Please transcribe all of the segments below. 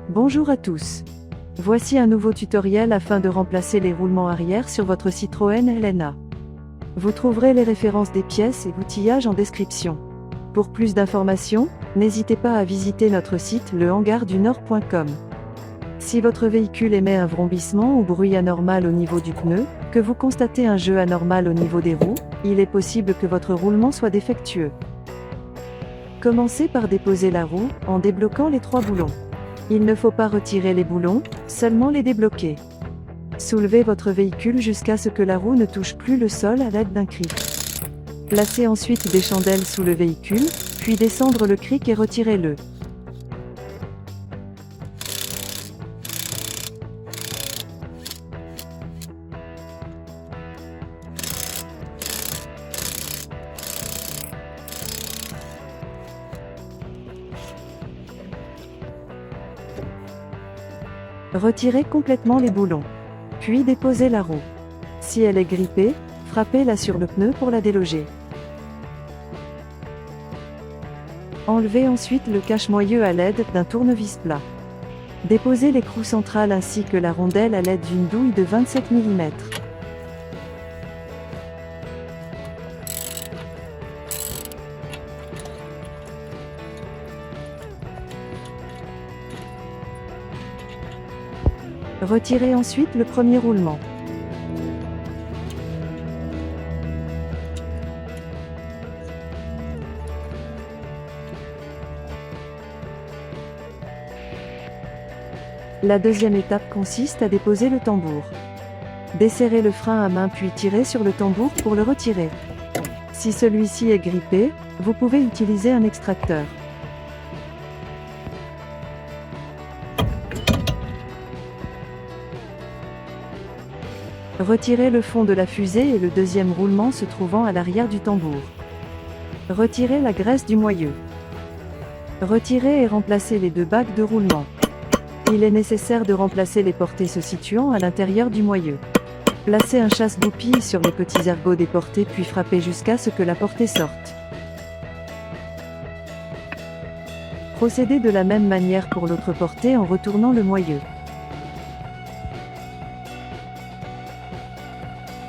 Bonjour à tous. Voici un nouveau tutoriel afin de remplacer les roulements arrière sur votre Citroën LNA. Vous trouverez les références des pièces et outillages en description. Pour plus d'informations, n'hésitez pas à visiter notre site lehangardunord.com. Si votre véhicule émet un vrombissement ou bruit anormal au niveau du pneu, que vous constatez un jeu anormal au niveau des roues, il est possible que votre roulement soit défectueux. Commencez par déposer la roue, en débloquant les 3 boulons. Il ne faut pas retirer les boulons, seulement les débloquer. Soulevez votre véhicule jusqu'à ce que la roue ne touche plus le sol à l'aide d'un cric. Placez ensuite des chandelles sous le véhicule, puis descendre le cric et retirez-le. Retirez complètement les boulons. Puis déposez la roue. Si elle est grippée, frappez-la sur le pneu pour la déloger. Enlevez ensuite le cache-moyeu à l'aide d'un tournevis plat. Déposez l'écrou central ainsi que la rondelle à l'aide d'une douille de 27 mm. Retirez ensuite le premier roulement. La deuxième étape consiste à déposer le tambour. Desserrez le frein à main puis tirez sur le tambour pour le retirer. Si celui-ci est grippé, vous pouvez utiliser un extracteur. Retirez le fond de la fusée et le deuxième roulement se trouvant à l'arrière du tambour. Retirez la graisse du moyeu. Retirez et remplacez les 2 bagues de roulement. Il est nécessaire de remplacer les portées se situant à l'intérieur du moyeu. Placez un chasse-goupille sur les petits ergots des portées puis frappez jusqu'à ce que la portée sorte. Procédez de la même manière pour l'autre portée en retournant le moyeu.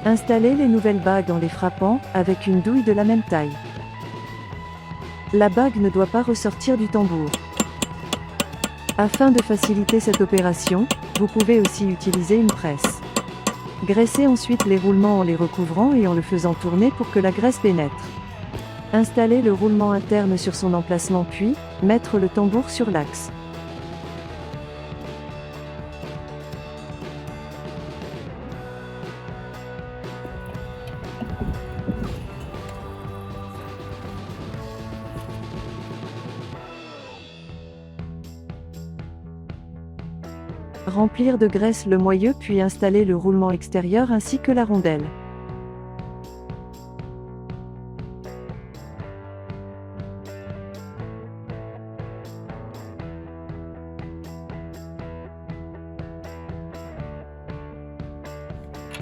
Installez les nouvelles bagues en les frappant, avec une douille de la même taille. La bague ne doit pas ressortir du tambour. Afin de faciliter cette opération, vous pouvez aussi utiliser une presse. Graissez ensuite les roulements en les recouvrant et en le faisant tourner pour que la graisse pénètre. Installez le roulement interne sur son emplacement puis, mettre le tambour sur l'axe. Remplir de graisse le moyeu puis installer le roulement extérieur ainsi que la rondelle.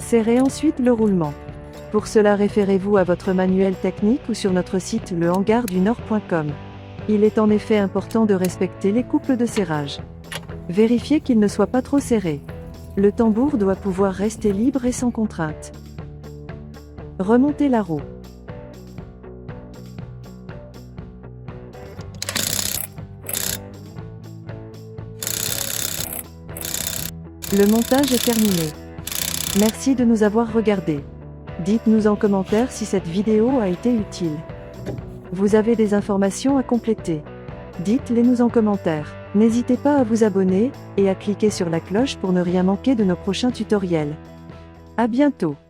Serrez ensuite le roulement. Pour cela référez-vous à votre manuel technique ou sur notre site lehangardunord.com. Il est en effet important de respecter les couples de serrage. Vérifiez qu'il ne soit pas trop serré. Le tambour doit pouvoir rester libre et sans contrainte. Remontez la roue. Le montage est terminé. Merci de nous avoir regardés. Dites-nous en commentaire si cette vidéo a été utile. Vous avez des informations à compléter. Dites-les nous en commentaire. N'hésitez pas à vous abonner, et à cliquer sur la cloche pour ne rien manquer de nos prochains tutoriels. À bientôt.